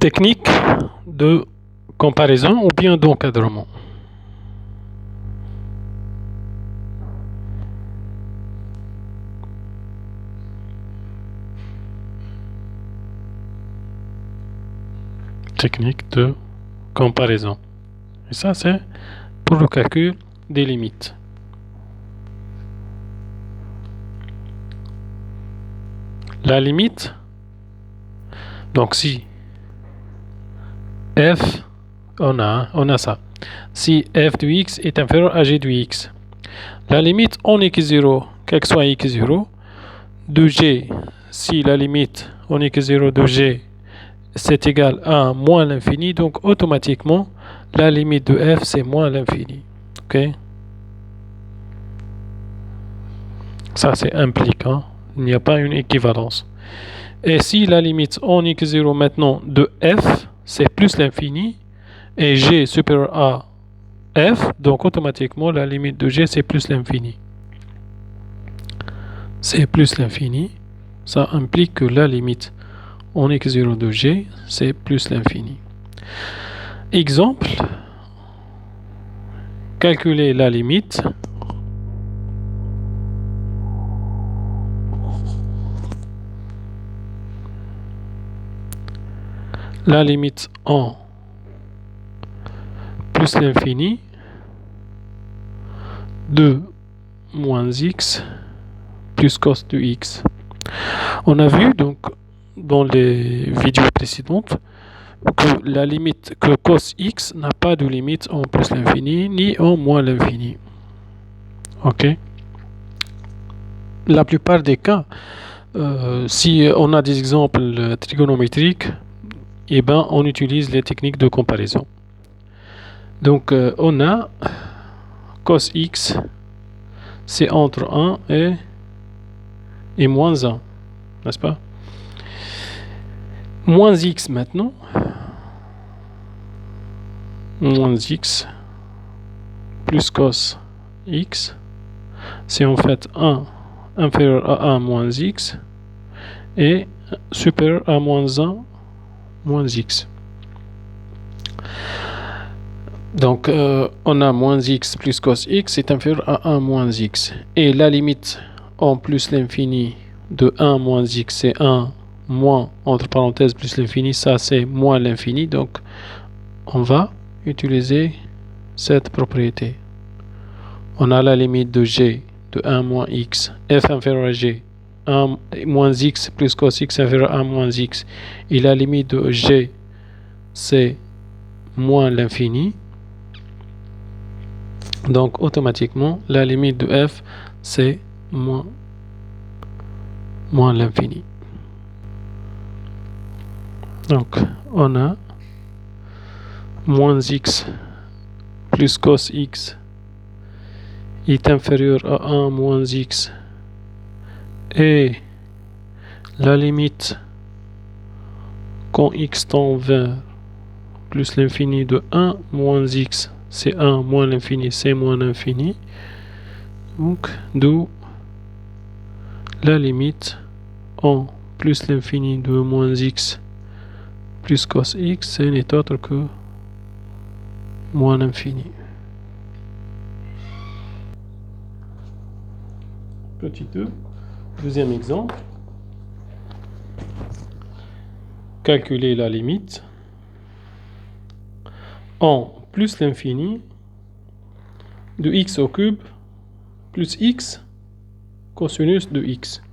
technique de comparaison ou bien d'encadrement. Technique de comparaison. Et ça, c'est pour le calcul des limites. La limite, donc si f, on a ça. Si f de x est inférieur à g de x, la limite en x0, quel que soit x0, de g, si la limite en x0 de g c'est égal à moins l'infini, donc automatiquement la limite de f c'est moins l'infini. Ok, ça c'est implique, hein? Il n'y a pas une équivalence. Et si la limite en x0 maintenant de f c'est plus l'infini et g supérieur à f, donc automatiquement la limite de g c'est plus l'infini. C'est plus l'infini, ça implique que la limite en x0 de g c'est plus l'infini. Exemple, calculer la limite en plus l'infini de moins x plus cos de x. On a vu donc dans les vidéos précédentes que la limite que cos x n'a pas de limite en plus l'infini ni en moins l'infini. Ok. La plupart des cas, si on a des exemples trigonométriques, eh ben on utilise les techniques de comparaison. Donc on a cos x, c'est entre 1 et moins 1, n'est-ce pas? Moins x maintenant, moins x plus cos x, c'est en fait 1 inférieur à 1 moins x et supérieur à moins 1 moins x. Donc on a moins x plus cos x est inférieur à 1 moins x. Et la limite en plus l'infini de 1 moins x, c'est 1 moins, entre parenthèses, plus l'infini, ça c'est moins l'infini. Donc on va utiliser cette propriété. On a la limite de g de 1 moins x, f inférieur à g, 1 moins x plus cos x inférieur à 1 moins x. Et la limite de g, c'est moins l'infini. Donc automatiquement, la limite de f, c'est moins l'infini. Donc on a moins x plus cos x est inférieur à 1 moins x et la limite quand x tend vers plus l'infini de 1 moins x, c'est 1 moins l'infini, c'est moins l'infini. Donc d'où la limite en plus l'infini de moins x plus cos x, ce n'est autre que moins l'infini. Petit 2, deuxième exemple. Calculer la limite en plus l'infini de x au cube plus x cosinus de x.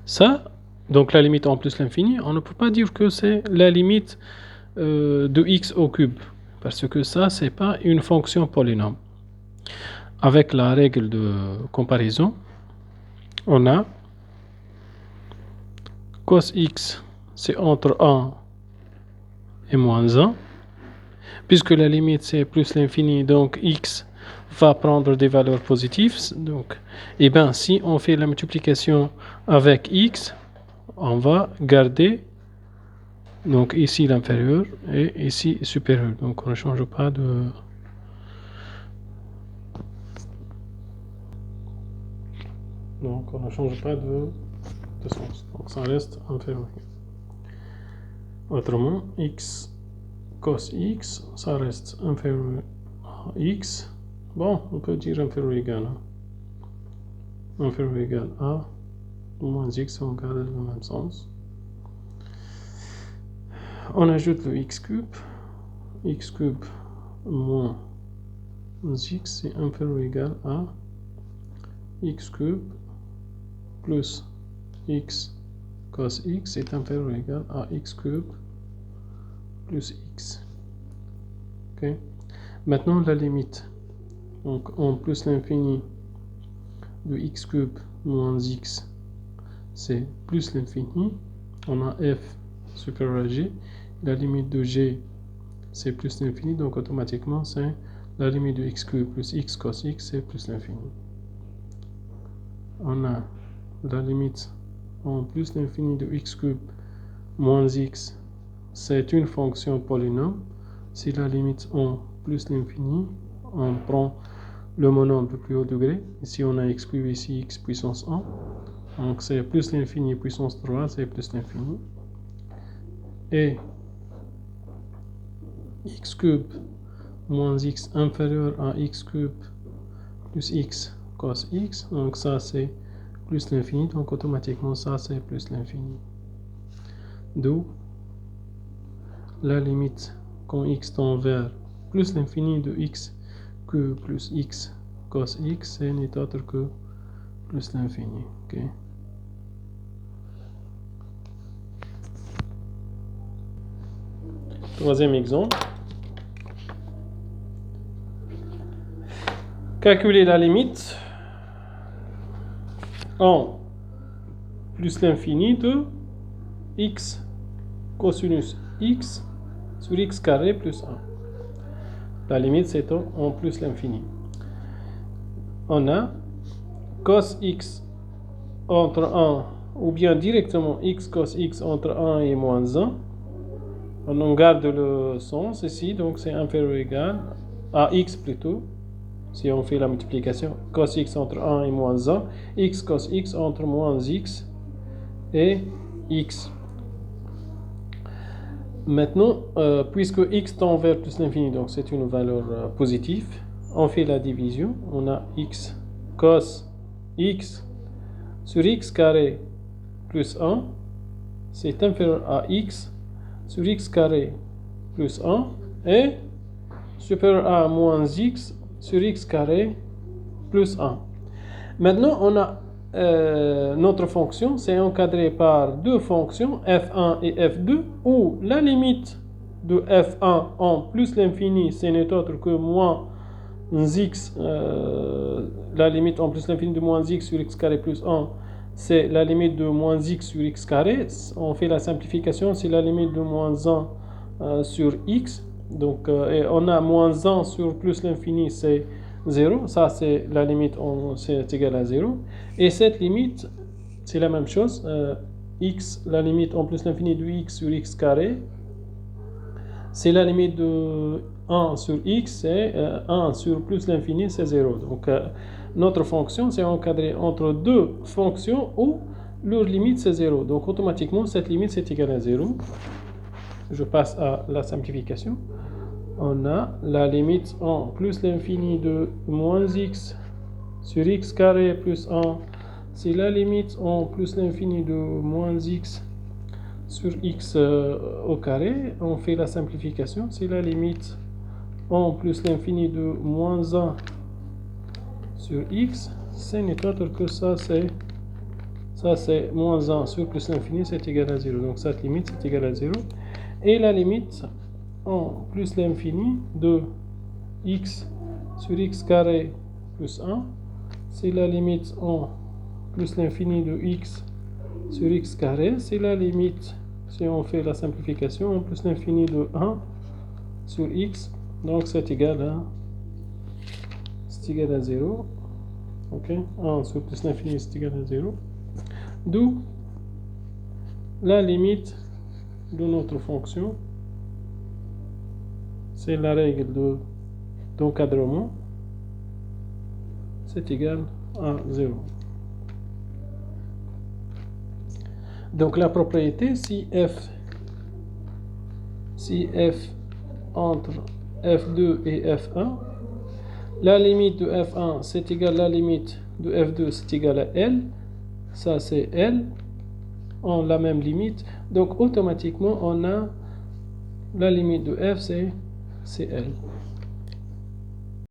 Ça, donc la limite en plus l'infini, on ne peut pas dire que c'est la limite de x au cube, parce que ça, c'est pas une fonction polynôme. Avec la règle de comparaison, on a cos x, c'est entre 1 et moins 1. Puisque la limite c'est plus l'infini, donc x va prendre des valeurs positives. Donc, et bien, si on fait la multiplication avec x, on va garder donc ici l'inférieur et ici supérieur. Donc on ne change pas de sens. Donc ça reste inférieur. Autrement, x cos x, ça reste inférieur à x. Bon, on peut dire inférieur ou égal. Inférieur ou égal à moins x, on garde le même sens. On ajoute le x cube. X cube moins x, c'est inférieur ou égal à x cube plus x cos x est inférieur ou égal à x cube plus x. Okay. Maintenant la limite, donc en plus l'infini de x cube moins x, c'est plus l'infini. On a f supérieur à g. La limite de g, c'est plus l'infini, donc automatiquement c'est la limite de x cube plus x cos x, c'est plus l'infini. On a la limite en plus l'infini de x cube moins x, c'est une fonction polynôme. Si la limite en plus l'infini, on prend le monombre de plus haut degré. Ici on a x cube, ici x puissance 1. Donc c'est plus l'infini puissance 3, c'est plus l'infini. Et x cube moins x inférieur à x cube plus x cos x. Donc ça c'est plus l'infini, donc automatiquement ça c'est plus l'infini. D'où la limite quand x tend vers plus l'infini de x cube plus x cos x, c'est n'est autre que plus l'infini. Okay. Troisième exemple. Calculer la limite en plus l'infini de x cosinus x sur x carré plus 1. La limite c'est en plus l'infini. On a cos x entre 1 ou bien directement x cos x entre 1 et moins 1. On garde le sens ici, donc c'est inférieur ou égal à x plutôt. Si on fait la multiplication, cos x entre 1 et moins 1, x cos x entre moins x et x. Maintenant, puisque x tend vers plus l'infini, donc c'est une valeur positive, on fait la division. On a x cos x sur x carré plus 1, c'est inférieur à x sur x carré plus 1 et supérieur à moins x sur x carré plus 1. Maintenant, on a notre fonction, c'est encadré par deux fonctions, f1 et f2, où la limite de f1 en plus l'infini, ce n'est autre que moins x, la limite en plus l'infini de moins x sur x carré plus 1, c'est la limite de moins x sur x carré. On fait la simplification, c'est la limite de moins 1 sur x. Donc, et on a moins 1 sur plus l'infini, c'est 0. Ça, c'est la limite, c'est égal à 0. Et cette limite, c'est la même chose. X, la limite en plus l'infini de x sur x carré, c'est la limite de 1 sur x, et 1 sur plus l'infini, c'est 0. Donc, notre fonction, c'est encadré entre deux fonctions où leur limite, c'est 0. Donc, automatiquement, cette limite, c'est égal à 0. Je passe à la simplification. On a la limite en plus l'infini de moins x sur x carré plus 1. C'est la limite en plus l'infini de moins x sur x au carré. On fait la simplification. C'est la limite en plus l'infini de moins 1 sur x. Ce n'est autre que ça, c'est moins 1 sur plus l'infini, c'est égal à 0. Donc cette limite, c'est égal à 0. Et la limite en plus l'infini de x sur x carré plus 1, c'est la limite en plus l'infini de x sur x carré, c'est la limite, si on fait la simplification, en plus l'infini de 1 sur x, donc c'est égal à 0. Ok, 1 sur plus l'infini, c'est égal à 0. D'où la limite de notre fonction, c'est la règle d'encadrement, c'est égal à 0. Donc la propriété, si f si f entre f2 et f1, la limite de f1 c'est égal à la limite de f2 c'est égal à L, ça c'est L, on la même limite, donc automatiquement on a la limite de f c'est L.